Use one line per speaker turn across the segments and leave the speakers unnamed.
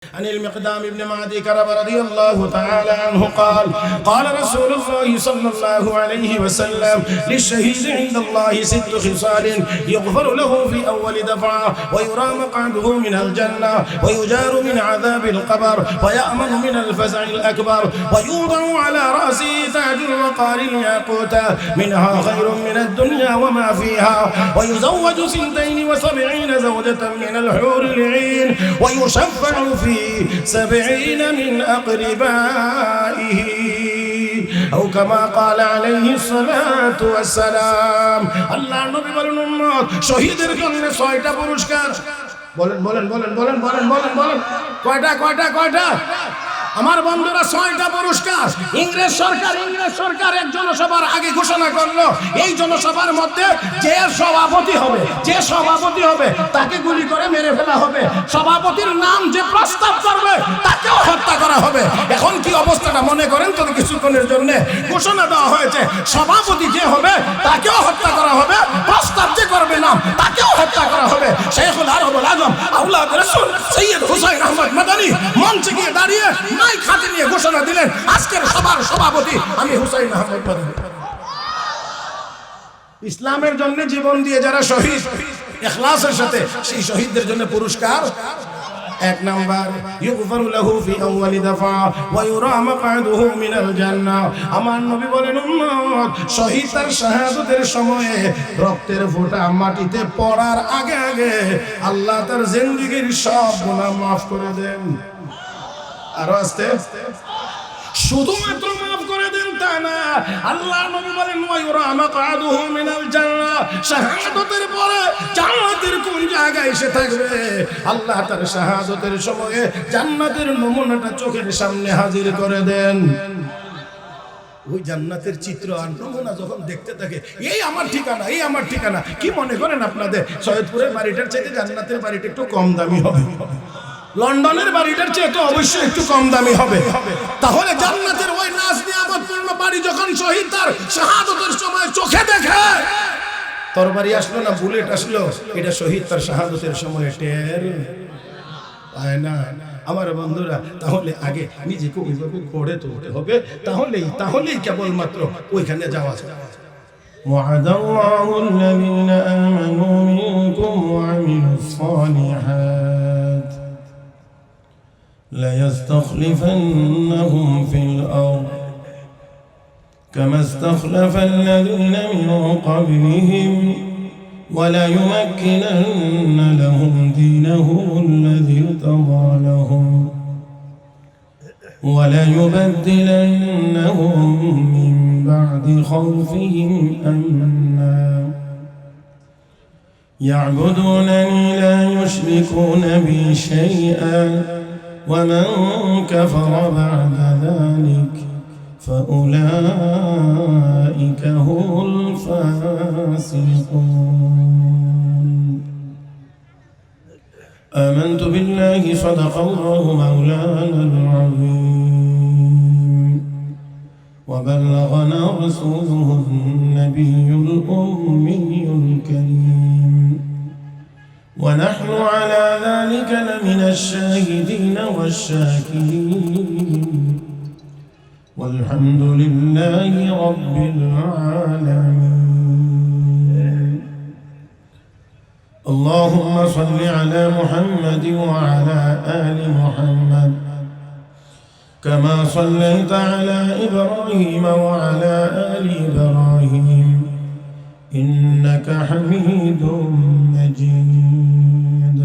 عن المقدام بن معدي كرب رضي الله تعالى عنه قال رسول الله صلى الله عليه وسلم للشهيد عند الله 6 خصال يغفر له في أول دفعة ويرى مقعده من الجنة ويجار من عذاب القبر ويأمن من الفزع الأكبر ويوضع على رأسه تاج الوقار الياقوت منها خير من الدنيا وما فيها ويزوج 72 زوجة من الحور العين ويشفع في 70 من أقربائه أو كما قال عليه الصلاة والسلام الله নবী বলেন উম্মত শহীদের জন্য 6টা পুরস্কার বলেন কয়টা আমার বন্ধুরা 6টা পুরস্কার ইংরেজ সরকার এক জনসভার আগে ঘোষণা করলো এই জনসভার মধ্যে যে সভাপতি হবে তাকে গুলি করে মেরে ফেলা হবে সভাপতির নাম যে প্রস্তাব করবে তাকেও হত্যা করা হবে এখন কি অবস্থাটা মনে করেন তো কিছুক্ষণের জন্য ঘোষণা দেওয়া হয়েছে সভাপতি যে হবে তাকেও হত্যা করা হবে প্রস্তাব যে করবে নাম তাকেও হত্যা করা হবে শেখুল আরবুল আজম আওলাদ রাসূল সৈয়দ হুসাইন আহমদ মাদানী মঞ্চে গিয়ে দাঁড়িয়ে মাইক হাতে নিয়ে ঘোষণা দিলেন আজকের সবার সভাপতি আমি হুসাইন আহমদ মাদানী ইসলামের জন্য জীবন দিয়ে যারা শহীদ ইখলাসের সাথে সেই শহীদদের জন্য পুরস্কার 1 নাম্বার ইগফারু লাহু ফি আউয়ালি দফা ওয়া ইউরা মাকআদুহু মিনাল জান্নাহ আমার নবী বলেন উম্মত শহীদ তার শাহাদাতের সময়ে রক্তের ফোঁটা মাটিতে পড়ার আগে আল্লাহ তার জিন্দেগীর সব গুনাহ maaf করে দেন আর আস্তে শুধুমাত্র maaf করে দেন তা না আল্লাহ নবী বলেন ওয়া ইউরা মাকআদুহু মিনাল জান্নাহ শাহাদাতের পরে জান্নাতের কোন জায়গায় এসে থাকবে আল্লাহ তার শাহাদাতের সময়ে জান্নাতের নমুনাটা চোখের সামনে হাজির করে দেন ওই জান্নাতের চিত্র আর নমুনা যখন দেখতে থাকে এই আমার ঠিকানা কি মনে করেন আপনাদের সৈয়দপুরের বাড়িটার চাইতে জান্নাতের বাড়িটা একটু কম দামি হবে লন্ডনের বাড়িটার চেয়ে তো অবশ্যই একটু কম দামি হবে তাহলে জান্নাতের ওই নাজ নিয়ামতপূর্ণ বাড়ি যখন শহীদ তার শাহাদাতের সময় চোখে দেখে তরবারি আসলো না বুলেট আসলো এটা শহীদ তার শাহাদাতের সময় টের পায় না আমার বন্ধুরা তাহলে আগে নিজেকে ওইভাবে গড়ে তুলতে হবে তাহলেই কেবলমাত্র ওইখানে যাওয়া যায় وعد الله الذين آمنوا منكم وعملوا الصالحات ليستخلفنهم في الأرض كما استخلف الذين من قبلهم وليمكنن لهم دينهم الذي ارتضى لهم وليبدلنهم من بعد خوفهم أمنا يعبدونني لا يشركون بي شيئا ومن كفر بعد ذلك فأولئك هم الفاسقون آمنت بالله صدق الله مولانا العظيم وبلغنا رسوله النبي الأمي الكريم ونحن على ذلك لمن الشاهدين والشاكرين والحمد لله رب العالمين اللهم صل على محمد وعلى آل محمد كما صليت على إبراهيم وعلى آل إبراهيم إنك حميد مجيد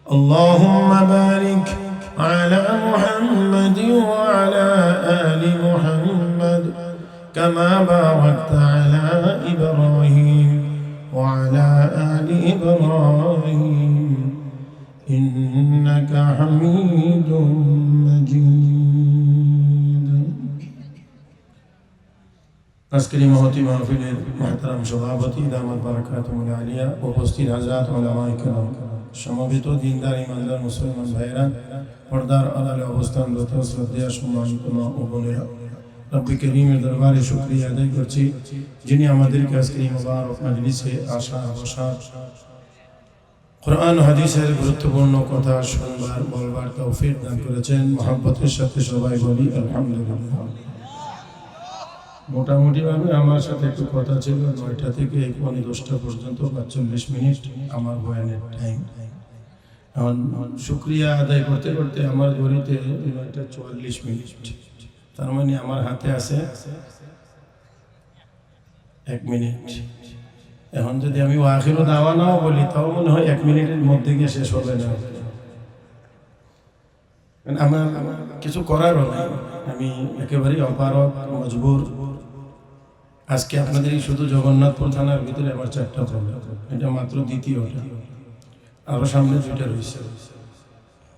اللهم بارك على محمد وعلى آل محمد كما باركت على إبراهيم وعلى آل إبراهيم إنك حميد مجيد আজকের মহতি মাহফিলের মুহতারাম সভাপতি দামাত বারাকাতুহুল আলিয়া উপস্থিত হযরত উলামায়ে কেরাম সমবেত দিনদার ইমানদার মুসলমান ভাইরা পর্দার আড়ালে অবস্থানরত শ্রদ্ধেয় সম্মানিত মা ও বোনেরা রব্বি করিমের দরবারে শুকরিয়া আদায় করছি যিনি আমাদেরকে আজকের এই মুবারক মজলিসে আসা বসার কোরআন হাদিসের গুরুত্বপূর্ণ কথা শুনবার বলবার তৌফিক দান করেছেন। মহব্বতের সাথে সবাই বলি আলহামদুলিল্লাহ। মোটামুটি ভাবে আমার সাথে একটু কথা ছিল 9টা থেকে 10টা পর্যন্ত 45 মিনিট আমার বয়ানের টাইম। এখন শুকরিয়া আদায় করতে করতে আমার ঘড়িতে 9টা 44 মিনিট, তার মানে আমার হাতে আছে 1 মিনিট। এখন যদি আমি আখিরু দাওয়া নাও বলি তাও মনে হয় 1 মিনিটের মধ্যে গিয়ে শেষ হবে না। আমার কিছু করারও নাই, আমি একেবারেই অপারক মজবুর। আজকে আপনাদের শুধু জগন্নাথপুর থানার ভিতরে আমার 4টা প্রোগ্রাম, এটা মাত্র দ্বিতীয়টা, আরো সামনে 2টা রয়েছে।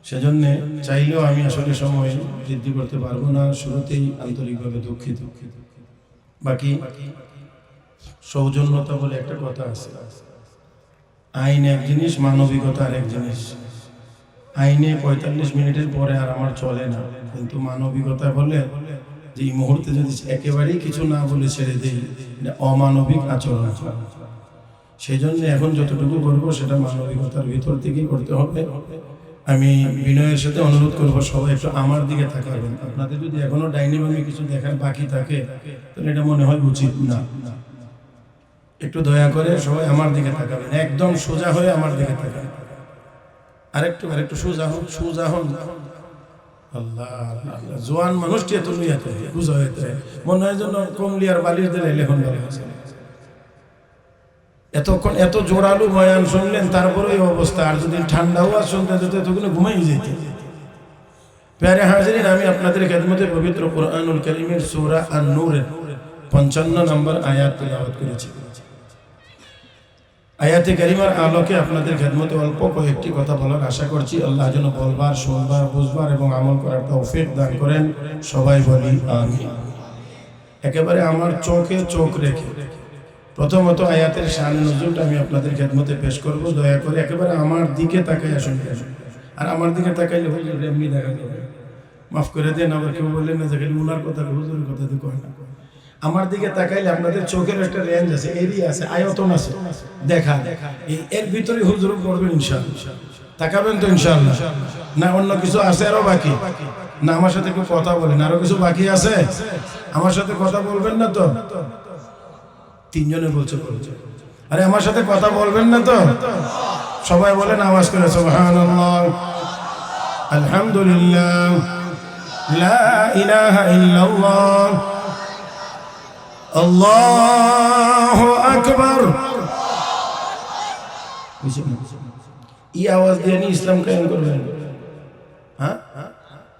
সেজন্য চাইলেও আমি আসলে সময় বৃদ্ধি করতে পারবো না, শুরুতেই আন্তরিকভাবে দুঃখিত। বাকি সৌজন্যতা বলে একটা কথা আছে, আইন এক জিনিস, মানবিকতা আর এক জিনিস। আইনে 45 মিনিটের পরে আর আমার চলে না, কিন্তু মানবিকতা বলে যে এই মুহূর্তে যদি একেবারেই কিছু না বলে ছেড়ে দেই, অমানবিক আচরণ। সেই জন্য এখন যতটুকু করবো সেটা মানবিকতার ভিতর থেকেই করতে হবে। আমি বিনয়ের সাথে অনুরোধ করবো সবাই একটু আমার দিকে তাকাবেন। আপনাদের যদি এখনো ডাইনি বামে কিছু দেখার বাকি থাকে তাহলে এটা মনে হয় উচিত না। একটু দয়া করে সবাই আমার দিকে তাকাবেন, একদম সোজা হয়ে আমার দিকে তাকাবেন। আরেকটু সোজা হন, সোজা হন। আল্লাহ আল্লাহ, জোয়ান মানুষটি এত লইয়াতে বুঝা হইতে মনে হয় যেন কমলিয়ার বালিশ দিলে লেখন ভালো আছে। এতক্ষণ এত জোরালো বয়ান শুনলেন, তারপরে এই অবস্থা। আর যদি ঠান্ডা হওয়া শুনতে যেত এতক্ষণ ঘুমাই যেত। প্যারে হাজিরিন, আমি আপনাদের খেদমতে পবিত্র কোরআনুল কারীমের সূরা আন-নূরের 55 নম্বর আয়াত তেলাওয়াত করেছি। আয়াতে কারিমার আলোকে আপনাদের খেদমতে অল্প কয়েকটি কথা বলার আশা করছি। আল্লাহ যেন বলবার, শুনবার, বুঝবার এবং আমল করার তৌফিক দান করেন। সবাই বলি আমিন। একেবারে আমার চোখে চোখ রেখে প্রথমত আয়াতের শান নজুলটা আমি আপনাদের খেদমতে পেশ করব। দয়া করে একেবারে আমার দিকে তাকাই আসুন। আর আমার দিকে তাকাইলে এমনি দেখা যাবে, মাফ করে দেন। আবার কেউ বললেন না যে খালি উনার কথা, হুজুরের কথা তো কয় না। আমার দিকে তাকাইলে আপনাদের চোখের একটা রেঞ্জ আছে, এরিয়া আছে, আয়তন আছে, দেখা এর ভিতরে হুজুর পড়বেন ইনশাআল্লাহ। তাকাবেন তো ইনশাআল্লাহ? না অন্য কিছু আছে আরো বাকি? না আমার সাথে একটু কথা বলেন, আরো কিছু বাকি আছে? আমার সাথে কথা বলবেন না তো? 3 জনে বলছে। আরে আমার সাথে কথা বলবেন না তো? সবাই বলেন আওয়াজ করে সুবহানাল্লাহ, আলহামদুলিল্লাহ, লা ইলাহা ইল্লাল্লাহ, আল্লাহু আকবার। এই আওয়াজ দিয়ে ইসলাম কায়েম করবেন? হ্যাঁ,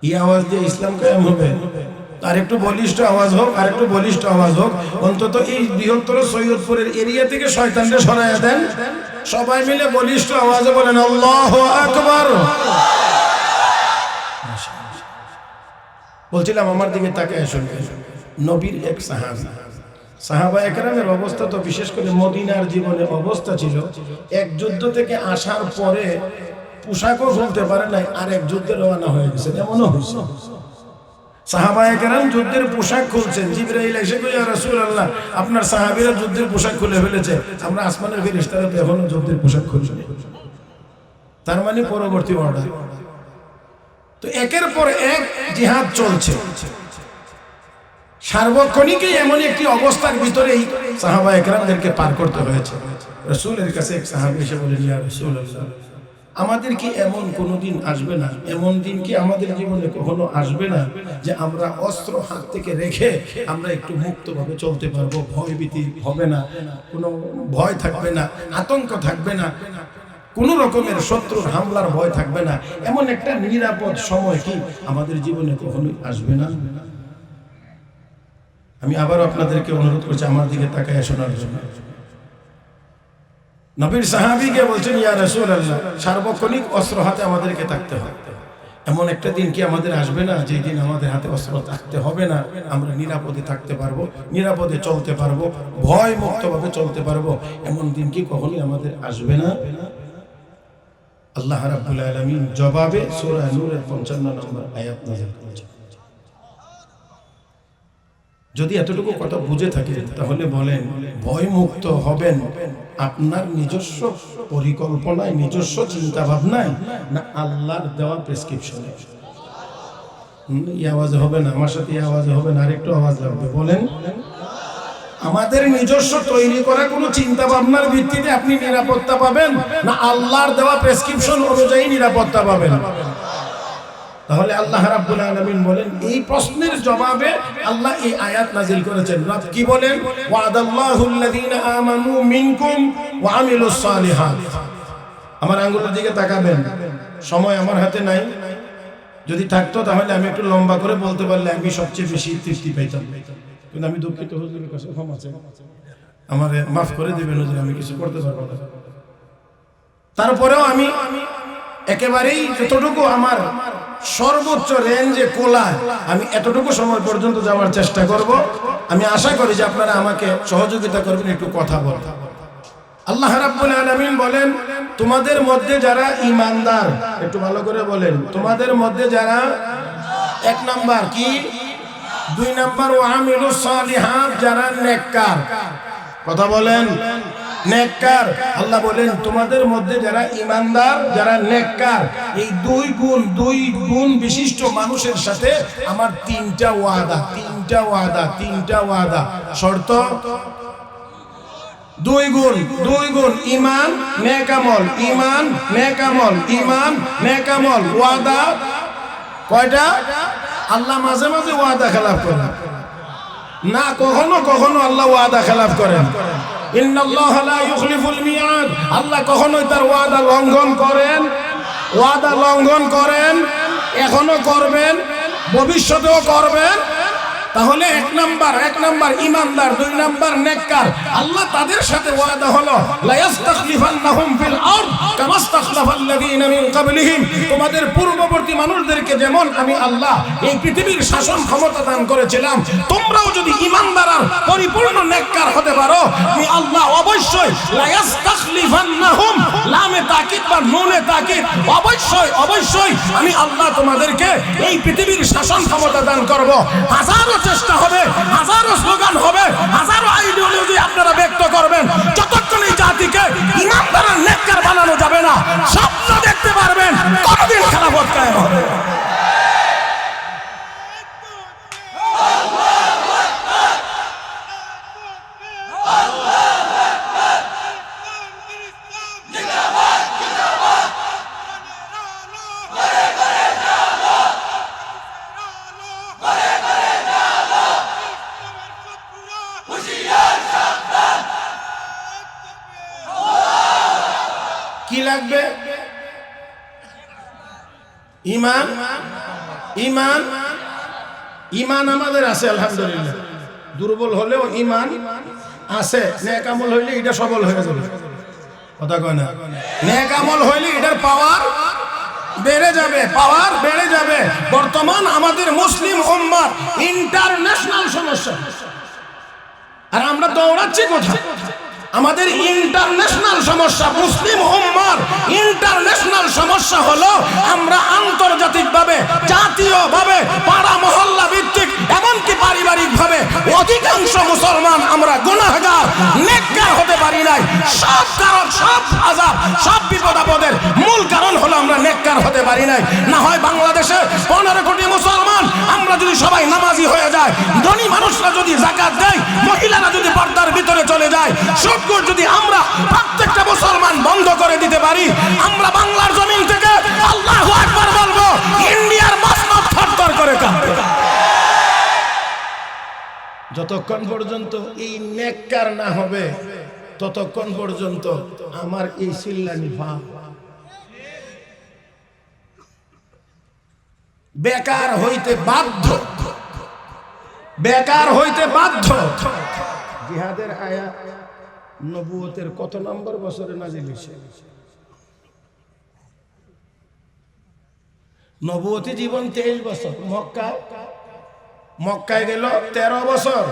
এই আওয়াজ দিয়ে ইসলাম কায়েম হবে? আর একটু বলিষ্ঠ আওয়াজ হোক, আর একটু বলিষ্ঠ আওয়াজ হোক। অন্তত এই বৃহত্তর সৈয়দপুরের এরিয়া থেকে শয়তানকে সরাইয়া দেন। সবাই মিলে বলিষ্ঠ আওয়াজে বলেন আল্লাহু আকবার। বলছিলাম আমার দিকে তাকিয়ে শুনবেন। নবীর এক সাহাবায়ে কেরামের অবস্থা তো, বিশেষ করে মদিনার জীবনে অবস্থা ছিল, এক যুদ্ধ থেকে আসার পরে পোশাকও খুলতে পারে নাই, আর এক যুদ্ধে রওনা হয়ে গেছে। এমনও হয়েছে সাহাবায়ে কেরাম যুদ্ধের পোশাক খুলছেন, জিবরাইল এসে কই ইয়া রাসূলুল্লাহ আপনার সাহাবীরা যুদ্ধের পোশাক খুলে ফেলেছে, আমরা আসমানের ফেরেশতারা তো এখনো যুদ্ধের পোশাক খুলছেন। তার মানে পরবর্তী অর্ডার। তো একের পর এক জিহাদ চলছে। সার্বক্ষণিকই এমন একটি অবস্থার ভিতরেই সাহাবায়ে কেরামদেরকে পার করতে হয়েছে। রাসূলের কাছে এক সাহাবী এসে বলেন ইয়া রাসূলুল্লাহ আমাদের কি এমন কোনোদিন আসবে না, এমন দিন কি আমাদের জীবনে কখনো আসবে না যে আমরা অস্ত্র হাত থেকে রেখে আমরা একটু মুক্তভাবে চলতে পারবো, ভয় ভীতি হবে না, কোনো ভয় থাকবে না, আতঙ্ক থাকবে না, কোন রকমের শত্রুর হামলার ভয় থাকবে না, এমন একটা নিরাপদ সময় কি আমাদের জীবনে কখনোই আসবে না? আমি আবার আপনাদেরকে অনুরোধ করছি আমার দিকে তাকায় শোনার জন্য। নবীর সাহাবীকে বলছেন ইয়া রাসূলুল্লাহ সার্বক্ষণিক অস্ত্র হাতে আমাদেরকে থাকতে হবে। এমন একটা দিন কি আমাদের আসবে না যে দিন আমাদের হাতে অস্ত্র থাকতে হবে না, আমরা নিরাপদে থাকতে পারবো, নিরাপদে চলতে পারবো, ভয় মুক্তভাবে চলতে পারবো, এমন দিন কি কখনোই আমাদের আসবে না? আল্লাহ রাব্বুল আলামিন জবাবে সূরা নূরের 55 নম্বর আয়াত নাযিল করেছেন। যদি এতটুকু কথা বুঝে থাকে তাহলে বলেন ভয় মুক্ত হবেন আপনার নিজস্ব পরিকল্পনায়, নিজস্ব চিন্তা ভাবনায়, না আল্লাহর দেওয়া প্রেসক্রিপশনে? এই আওয়াজে হবে না, আমার সাথে এই আওয়াজে হবে না, আরেকটু আওয়াজ লাগবে। বলেন আমাদের নিজস্ব তৈরি করা কোনো চিন্তা ভাবনার ভিত্তিতে আপনি নিরাপত্তা পাবেন, না আল্লাহর দেওয়া প্রেসক্রিপশন অনুযায়ী নিরাপত্তা পাবেন? তাহলে আল্লাহ রাব্বুল আলামিন বলেন, এই প্রশ্নের জবাবে আল্লাহ এই আয়াত নাযিল করেছেন। রব কি বলেন? ওয়াদাল্লাহুল্লাযীনা আমানু মিনকুম ওয়া আমিলুস সালিহাত। আমার আঙ্গুলের দিকে তাকাবেন, সময় আমার হাতে নাই, যদি থাকতো তাহলে আমি একটু লম্বা করে বলতে পারলে আমি সবচেয়ে বেশি তৃপ্তি পাইতাম, কিন্তু আমি দুঃখিত, হুজুরের কাছে ক্ষমা চাই, আমারে মাফ করে দিবেন হুজুর, আমি কিছু করতে পারবো না। তারপরেও আমি একেবারেই যতটুকু আমার সর্বোচ্চ রেঞ্জে কোলায় আমি এতটুকু সময় পর্যন্ত যাওয়ার চেষ্টা করব। আমি আশা করি যে আপনারা আমাকে সহযোগিতা করবেন একটু কথা বলতে। আল্লাহ রাব্বুল আলামিন বলেন, তোমাদের মধ্যে যারা ঈমানদার, একটু ভালো করে বলেন, তোমাদের মধ্যে যারা, এক নাম্বার কি, দুই নাম্বার ওয়া আমিলুস সালিহাত, যারা নেককার। কথা বলেন নেককার। আল্লাহ বলেন তোমাদের মধ্যে যারা ঈমানদার, যারা নেককার, এই দুই গুণ বিশিষ্ট মানুষের সাথে আমার তিনটা ওয়াদা, শর্ত। দুই গুণ ঈমান নেক আমল, ঈমান নেক আমল, ঈমান নেক আমল। ওয়াদা কয়টা? আল্লাহ মাঝে মাঝে ওয়াদা খেলাফ করেন না, কখনো আল্লাহ ওয়াদা খেলাফ করেন। ইন্নাল্লাহা লা ইউখলিফুল মিয়াদ। আল্লাহ কখনোই তার ওয়াদা লঙ্ঘন করেন, এখনো করবেন, ভবিষ্যতেও করবেন। তাহলে এক নাম্বার ঈমানদার, দুই নাম্বার নেককার। আল্লাহ তাদের সাথে ওয়াদা হলো লা ইস্তাখলিফান্নাহুম ফিল আরদ কামা ইস্তাখলাফাল্লাযীনা মিন ক্বাবলিহিম। তোমাদের পূর্ববর্তী মানুষদেরকে যেমন আমি আল্লাহ এই পৃথিবীর শাসন ক্ষমতা দান করেছিলাম, তোমরাও যদি ঈমানদার আর পরিপূর্ণ নেককার হতে পারো, আমি আল্লাহ অবশ্যই লা ইস্তাখলিফান্নাহুম, লামে তাকিদ বা নুনে তাকিদ, অবশ্যই আমি আল্লাহ তোমাদেরকে এই পৃথিবীর শাসন ক্ষমতা দান করব। হাজারো চেষ্টা হবে, হাজারো স্লোগান হবে, হাজারো আইডিওলজি আপনারা ব্যক্ত করবেন, যতক্ষণ এই জাতিকে ঈমানদার আর নেককার বানানো যাবে না, স্বপ্ন দেখতে পারবেন কোনদিন খেলাফত কায়েম হবে। কি লাগবে? ঈমান আমাদের আছে আলহামদুলিল্লাহ, দুর্বল হলেও ঈমান আছে। নেক আমল হইলে এটা সবল হয়ে যাবে, কথা কয় না? নেক আমল হইলে এটার পাওয়ার বেড়ে যাবে। বর্তমান আমাদের মুসলিম উম্মাহ ইন্টারন্যাশনাল সমস্যা, আর আমরা দৌড়াচ্ছি কোথায়? আমাদের ইন্টারন্যাশনাল সমস্যা, মুসলিম উম্মাহর ইন্টারন্যাশনাল সমস্যা হলো আমরা আন্তর্জাতিকভাবে, জাতীয়ভাবে, পাড়া মহল্লা ভিত্তিক, এমনকি পারিবারিকভাবে অধিকাংশ মুসলমান আমরা গুনাহগার, নেককার হতে পারি নাই। সব কারণ, সব আযাব, সব বিপদ আপদের মূল কারণ হলো আমরা নেককার হতে পারি নাই। না হয় বাংলাদেশে 15 কোটি মুসলমান আমরা যদি সবাই নামাজি হয়ে যায়, ধনী মানুষরা যদি যাকাত দেয়, মহিলারা যদি পর্দার ভিতরে চলে যায়, যদি আমরা প্রত্যেকটা মুসলমান বন্ধ করে দিতে পারি, আমরা বাংলার জমিন থেকে আল্লাহু আকবার বলবো, ইন্ডিয়ার মসনদ থরথর করে কাঁপবে। যতক্ষণ পর্যন্ত এই নেককার না হবে, ততক্ষণ পর্যন্ত আমার এই চিল্লানি ভাব বেকার হইতে বাধ্য। জিহাদের আয়াত নবুয়তের কত নম্বর বছরে নাজিল হয়েছে? নবুয়তি জীবন 23 বছর। মক্কায় গেল 13 বছর,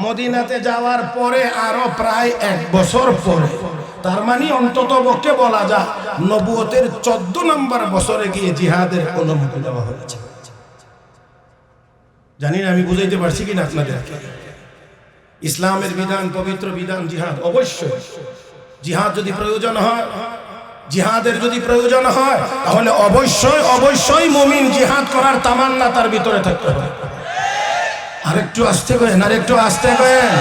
মদিনাতে যাওয়ার পরে আরো প্রায় 1 বছর পরে, তার মানে অন্তত পক্ষে বলা যায় নবুয়তের 14 নম্বর বছরে গিয়ে জিহাদের অনুমতি দেওয়া হয়েছে। জানি না আমি বুঝাইতে পারছি কিনা আপনাদের। ইসলামের বিধান, পবিত্র বিধান জিহাদ। অবশ্যই জিহাদ যদি প্রয়োজন হয়, জিহাদের যদি প্রয়োজন হয়, তাহলে অবশ্যই অবশ্যই মুমিন জিহাদ করার তামান্না তার ভিতরে থাকতে হবে। আরেকটু আস্তে করেন, আরেকটু আস্তে করেন।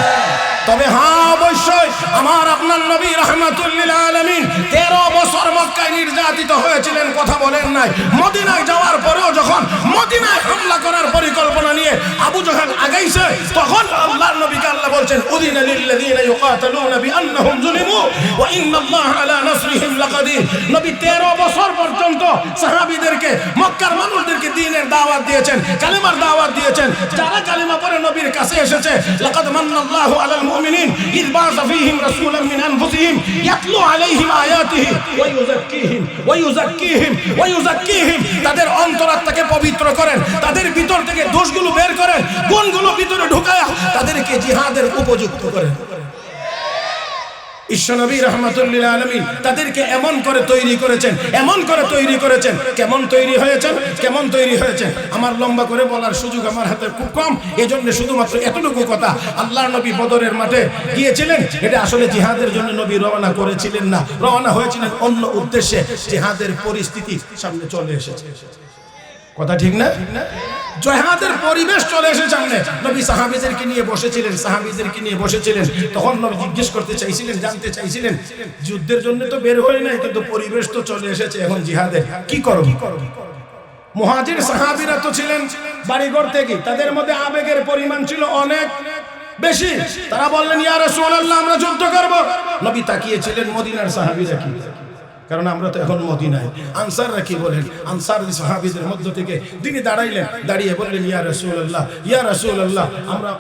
তবে হ্যাঁ, অবশ্যই আমার আপনার নবী রাহমাতুল লিল আলামিন 13 বছর মক্কায় নির্যাতিত হয়েছিলেন, কথা বলেন নাই। মদিনায় যাওয়ার পরেও যখন মদিনায় হামলা করার পরিকল্পনা নিয়ে আবু জাহেল আগাইছে, তখন আল্লাহর নবীকে আল্লাহ বলছেন, উযিনা লিল্লাযীনা ইউকাতালুনা বিআন্নাহুম যুলিমু ওয়া ইন্নাল্লাহা আলা নাসরিহিম লাকাদির। নবী 13 বছর পর্যন্ত সাহাবীদেরকে, মক্কার মানুষদেরকে দ্বীনের দাওয়াত দিয়েছেন, কালেমার দাওয়াত দিয়েছেন। যারা কালেমা পড়ে নবীর কাছে এসেছে, লাকাদ মান্নাল্লাহু আলাল মুমিনিন ইয বা'সা ফীহিম রাসূলাম মিন আনফুসিহিম ইয়াতলু আলাইহিম আয়াতিহি ওয়া ইউযাক্কিহিম, তাদের অন্তরাত্মাকে পবিত্র করেন, তাদের ভিতর থেকে দোষগুলো বের করেন, গুণগুলো ভিতরে ঢুকায়া তাদেরকে জিহাদের উপযুক্ত করেন। বিশ্বনবী রাহমাতুল লিল আলামিন তাদেরকে এমন করে তৈরি করেছেন, এমন করে তৈরি করেছেন। কেমন তৈরি হয়েছেন, কেমন তৈরি হয়েছেন আমার লম্বা করে বলার সুযোগ আমার হাতে খুব কম, এজন্য শুধুমাত্র এতটুকু কথা। আল্লাহর নবী বদরের মাঠে গিয়েছিলেন, এটা আসলে জিহাদের জন্য নবী রওনা করেছিলেন না, রওনা হয়েছিলেন অন্য উদ্দেশ্যে। জিহাদের পরিস্থিতি সামনে চলে এসেছে, কথা ঠিক না? জিহাদের পরিবেশ চলে এসে সামনে। নবী সাহাবীদেরকে নিয়ে বসেছিলেন, সাহাবীদেরকে নিয়ে বসেছিলেন। তখন নবী জিজ্ঞেস করতে চাইছিলেন, জানতে চাইছিলেন, যুদ্ধের জন্য তো বের হয় নাই, কিন্তু পরিবেশ তো চলে এসেছে, এখন জিহাদের কি করব? মুহাজির সাহাবীরা তো ছিলেন বাড়িঘর থেকে, তাদের মধ্যে আবেগের পরিমাণ ছিল অনেক বেশি। তারা বললেন, ইয়া রাসূলুল্লাহ, আমরা যুদ্ধ করব। নবী তাকিয়েছিলেন মদিনার সাহাবীরা কি, কারণ আমরা তো এখন মদিনায়। আনসাররা কি বলেন? আনসার সাহাবীদের মধ্য থেকে তিনি দাঁড়াইলেন, দাঁড়িয়ে বললেন, ইয়া রাসূলুল্লাহ, ইয়া রাসূলুল্লাহ,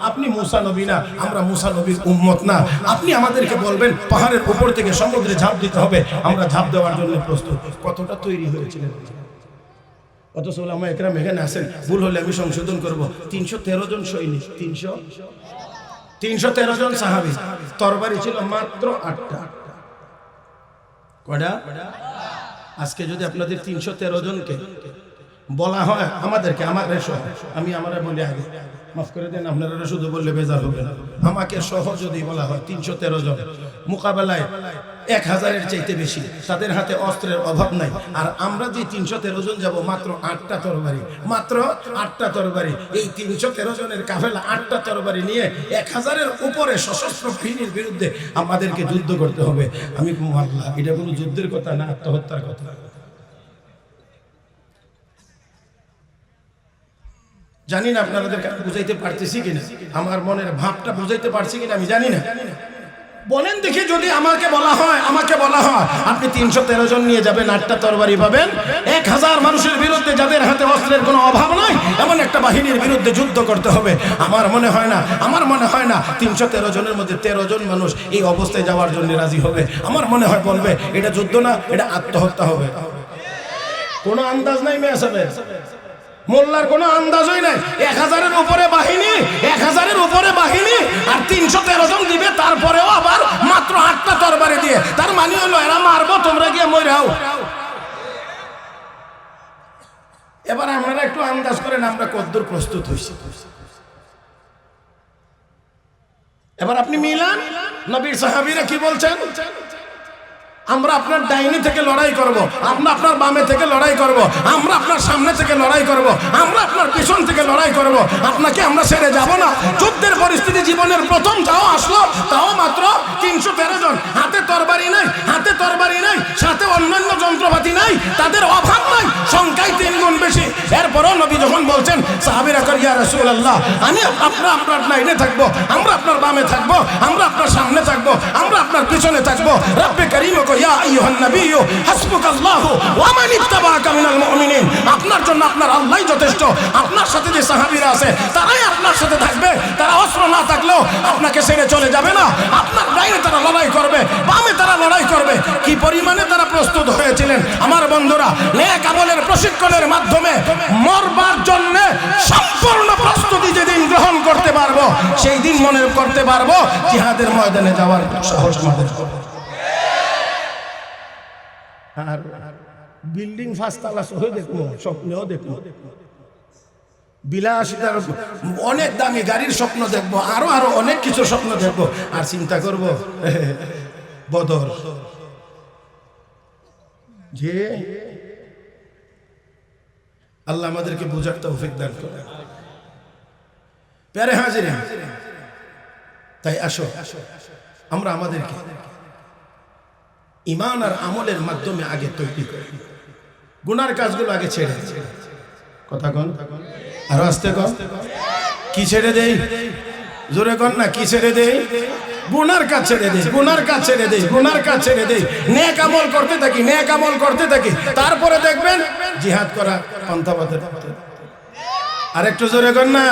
আপনি মুসা নবী না, আমরা মুসা নবীর উম্মত না। আপনি আমাদেরকে বলবেন পাহাড়ের উপর থেকে সমুদ্রে ঝাঁপ দিতে হবে, আমরা ঝাঁপ দেওয়ার জন্য প্রস্তুত। কতটা তৈরি হয়েছিলেন? অথচ ওলামা একরাম এখানে আছেন, ভুল হলে আমি সংশোধন করব। 313 জন সৈনিক, 313 জন সাহাবী, তরবারি ছিল মাত্র 8টা। কয়টা? আজকে যদি আপনাদের 313 জনকে বলা হয়, আমাদেরকে, আমাকে সহ, আমি আমরা বলি আগে, মাফ করে দেন, আপনারা শুধু বললে বেজার হবে না, আমাকে সহ যদি বলা হয় 313 জন মোকাবেলায় 1000-এর চাইতে বেশি, তাদের হাতে অস্ত্রের অভাব নাই, আর আমরা যে 313 জন যাব, মাত্র 8টা তরবারি, মাত্র 8টা তরবারি। এই 313 জনের কাফেলা 8টা তরবারি নিয়ে 1000-এর উপরে সশস্ত্র বাহিনীর বিরুদ্ধে আমাদেরকে যুদ্ধ করতে হবে। আমি আল্লাহ, এটা কোনো যুদ্ধের কথা না, আত্মহত্যার কথা। জানি না আপনাদের বুঝাইতে পারতেছি কিনা, আমার মনের ভাবটা বুঝাইতে পারছি কিনা আমি জানি না। বলেন দেখি, যদি আমাকে বলা হয় আপনি 313 জন নিয়ে যাবেন, 8টা তরবারি পাবেন, 1000 মানুষের বিরুদ্ধে, যাদের হাতে অস্ত্রের কোনো অভাব নাই, এমন একটা বাহিনীর বিরুদ্ধে যুদ্ধ করতে হবে, আমার মনে হয় না 313 জনের মধ্যে 13 জন মানুষ এই অবস্থায় যাওয়ার জন্য রাজি হবে। আমার মনে হয় বলবে, এটা যুদ্ধ না, এটা আত্মহত্যা হবে। কোনো আন্দাজ নাই মেয়ে সাহেব, মোল্লার কোনো আন্দাজই নাই। 1000-এর উপরে বাহিনী, 1000-এর উপরে বাহিনী, আর 313 জন দিবে, তারপরেও আবার মাত্র 8টা তরবারি দিয়ে। তার মানে হলো এরা মারবো, তোমরা গিয়ে মইরাও। এবার আপনারা একটু আন্দাজ করেন আমরা কতদূর প্রস্তুত হইছি। এবার আপনি মিলান, নবীর সাহাবীরা কি বলছেন? আমরা আপনার ডাইনি থেকে লড়াই করব, আমরা আপনার বামে থেকে লড়াই করব, আমরা আপনার সামনে থেকে লড়াই করব, আমরা আপনার পিছন থেকে লড়াই করব, আপনাকে আমরা ছেড়ে যাব না। যুদ্ধের পরিস্থিতি জীবনের প্রথম যাও আসলো, তাও মাত্র 313 জন, হাতে তরবারি নাই, সাথে অন্যান্য যন্ত্রপাতি নাই, তাদের অভাব নাই, সংখ্যায় 3 গুণ বেশি। এরপরও নবী যখন বলছেন, সাহাবীরা কর, ইয়া রাসূলুল্লাহ, আমি আপনার ডাইনে থাকবো, আমরা আপনার বামে থাকবো, আমরা আপনার সামনে থাকবো, আমরা আপনার পিছনে থাকবো। রব্বে কারীম ইয়া আইয়ুহান নাবিয়্যু হাসবুকাল্লাহু ওয়া মান ইত্তাবাআকা মিনাল মুমিনিন। আপনার জন্য আপনার আল্লাহই যথেষ্ট। আপনার সাথে যে সাহাবীরা আছে তারাই আপনার সাথে থাকবে, তারা অস্ত্র না থাকলেও আপনাকে ছেড়ে চলে যাবে না। আপনার ডাইনে তারা লড়াই করবে, বামে তারা লড়াই করবে। কি পরিমাণে তারা প্রস্তুত হয়েছিলেন আমার বন্ধুরা! নেক আমলের প্রশিক্ষণের মাধ্যমে মরবার জন্য সম্পূর্ণ প্রস্তুতি যেদিন গ্রহণ করতে পারবো, সেই দিন মনে করতে পারবো জিহাদের ময়দানে যাওয়ার সাহস আমাদের হবে। আর বিল্ডিং 5 তলা সহ দেখবো, স্বপ্নেও দেখবো, বিলাসিতার অনেক দামি গাড়ির স্বপ্ন দেখবো, আরো আরো অনেক কিছু স্বপ্ন দেখবো, আর চিন্তা করব বদর যে আল্লাহ আমাদেরকে বুঝার তৌফিক দান করে। প্যারে হাজিরে, তাই আসো আমরা আমাদেরকে ঈমান আর আমলের মাধ্যমে আগে তৈরি করি, গুনার কাজগুলো আগে ছেড়ে দেই। কথা কন, আরো আস্তে কন। কি ছেড়ে দেই? জোরে কন না, কি ছেড়ে দেই? গুনার কাজ ছেড়ে দেই, গুনার কাজ ছেড়ে দেই, গুনার কাজ ছেড়ে দেই, নেক আমল করতে থাকি, নেক আমল করতে থাকি। তারপরে দেখবেন জিহাদ করা পান্তাবাতের। আর একটু জোরে কর না।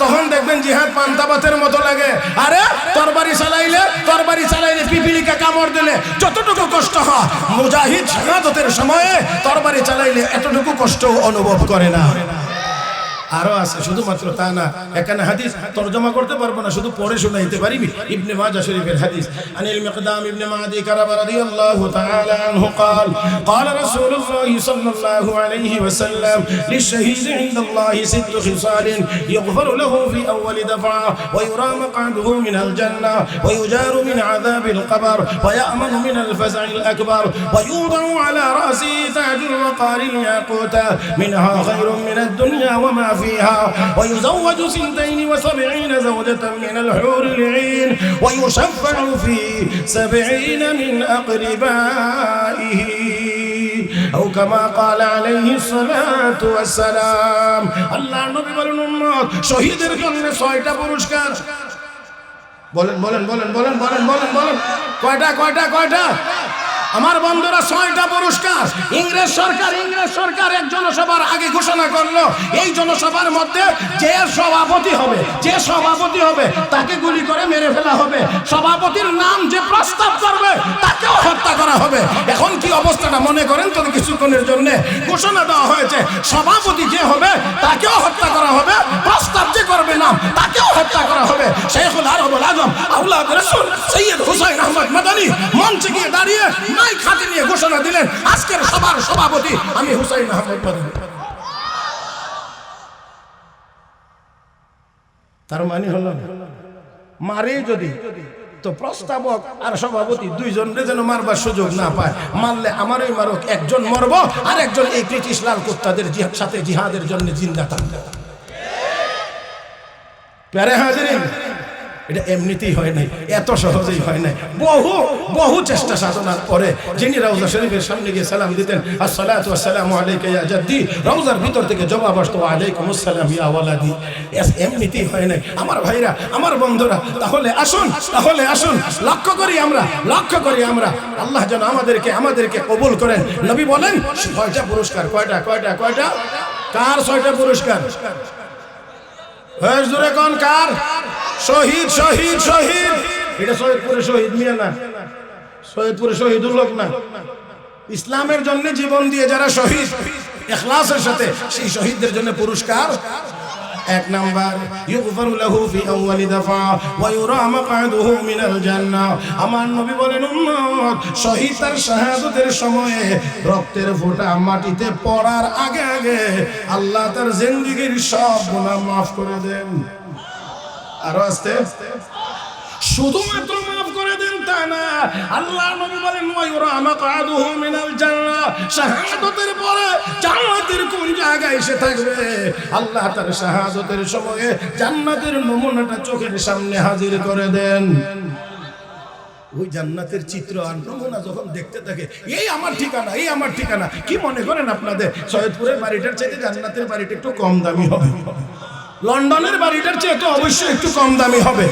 তখন দেখবেন জিহাদ পান্তাবাতের মতো লাগে। আরে তরবারি চালাইলে পিপিলিকা কামড় দিলে যতটুকু কষ্ট হয়, মুজাহিদ শাহাদাতের সময়ে তরবারি চালাইলে এতটুকু কষ্ট অনুভব করে না। আরো আছে, শুধুমাত্র তা না, এখানে হাদিস তরজমা করতে পারবো না, শুধু পড়ে শোনাইতে পারিবি। ইবনে মাজাহ শরীফের হাদিস, আনিল মিকদাম ইবনে মাদি কারাব রাদিয়াল্লাহু তাআলা আনহু قال قال رسول الله صلى الله عليه وسلم للشهيد عند الله 6 خصال يغفر له في اول دفعه ويرى مقعده من الجنه ويجار من عذاب القبر ويأمن من الفزع الاكبر ويوضع على رأسه تاج الوقار الياقوت منها خير من الدنيا وما فيها ويزوج 72 زوجة من الحور العين ويشفع في 70 من أقربائه أو كما قال عليه الصلاة والسلام। الله নবী বলেন, উম্মত শহীদের জন্য 6টা পুরস্কার। বলেন বলেন বলেন বলেন বলেন বলেন বলেন, কয়টা কয়টা কয়টা? আমার বন্ধুরা, 6টা পুরস্কার। ইংরেজ সরকার এক জনসভার আগে ঘোষণা করলো, এই জনসভার মধ্যে যে সভাপতি হবে তাকে গুলি করে মেরে ফেলা হবে, সভাপতির নাম যে প্রস্তাব করবে তাকেও হত্যা করা হবে। এখন কি অবস্থাটা মনে করেন তো? কিছুক্ষণের জন্য ঘোষণা দেওয়া হয়েছে, সভাপতি যে হবে তাকেও হত্যা করা হবে, প্রস্তাব যে করবে নাম তাকেও হত্যা করা হবে। শেখুল আরবুল আজম আওলাদ রাসূল সৈয়দ হুসাইন আহমদ মাদানী মঞ্চে গিয়ে দাঁড়িয়ে মাইক হাতে নিয়ে ঘোষণা দিলেন, আজকের সবার সভাপতি আমি হুসাইন আহমদ মাদানী। তার মানে হলো মারে যদি তো প্রস্তাবক আর সভাপতি দুইজনরে যেন মারবার সুযোগ না পায়। মারলে আমারই মারক, একজন মরব আর একজন এই ব্রিটিশ লাল কুত্তাদের সাথে জিহাদের জন্য জিন্দা থাকবে। প্যারে হাজিরিন, এটা এমনিতেই হয় নাই, এত সহজেই হয় নাই। বহু চেষ্টা সাধনার পরে যিনি রওজা শরীফের সামনে গিয়ে সালাম দিতেন, আসসালাতু ওয়াসসালামু আলাইকা ইয়া জাদ্দি, রওজার ভিতর থেকে জবাব আসতো ওয়ালাইকুম আসসালাম ইয়া ওয়ালাদি। এমনিতেই হয় নাই আমার ভাইরা, আমার বন্ধুরা। তাহলে আসুন লক্ষ্য করি আমরা আল্লাহ যেন আমাদেরকে কবুল করেন। নবী বলেন 6টা পুরস্কার। কয়টা? কার 6টা পুরস্কার? জোরে কোন কার? শহীদ। এটা সৈয়দপুরে শহীদ মিয়া না, সৈয়দপুরে শহীদুল লোক না। ইসলামের জন্য জীবন দিয়ে যারা শহীদ ইখলাসের সাথে, সেই শহীদদের জন্য পুরস্কার। 1 নাম্বার, ইউগফারু লাহু ফি আউয়ালি দাফা ওয়া ইউরা মাকআদুহু মিনাল জান্নাহ। আমার নবী বলেন, উম্মত শহীদ তার শাহাদাতের সময়ে রক্তের ফোঁটা মাটিতে পড়ার আগে আল্লাহ তার জিন্দেগীর সব গুনাহ মাফ করে দেন। আরো আস্তে, শুধুমাত্র মাফ করে দেন তা না, আল্লাহ নবী বলেন ওয়া ইউরা মাকআদুহু মিনাল জান্নাহ, শাহাদাতের পরে জান্নাতের কোন জায়গায় এসে থাকবে, আল্লাহ তার শাহাদাতের সময়ে জান্নাতের নমুনাটা চোখের সামনে হাজির করে দেন। ওই জান্নাতের চিত্র আর নমুনা যখন দেখতে থাকে, এই আমার ঠিকানা। কি মনে করেন আপনাদের সৈয়দপুরের বাড়িটার চাইতে জান্নাতের বাড়িটা একটু কম দামি হবে? লন্ডনের বাড়িটার চেয়ে তো অবশ্যই একটু কম দামি হবে।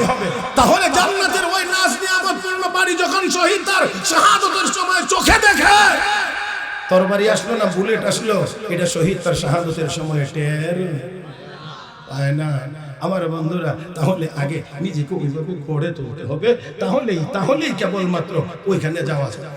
তাহলে জান্নাতের ওই নাজ নিয়ামতপূর্ণ বাড়ি যখন শহীদ তার শাহাদাতের সময় চোখে দেখে, তরবারি আসলো না বুলেট আসলো, এটা শহীদ তার শাহাদাতের সময় টের পায় না। আমার বন্ধুরা, তাহলে আগে নিজেকে ওইভাবে গড়ে তুলতে হবে, তাহলেই কেবলমাত্র ওইখানে যাওয়া যায়।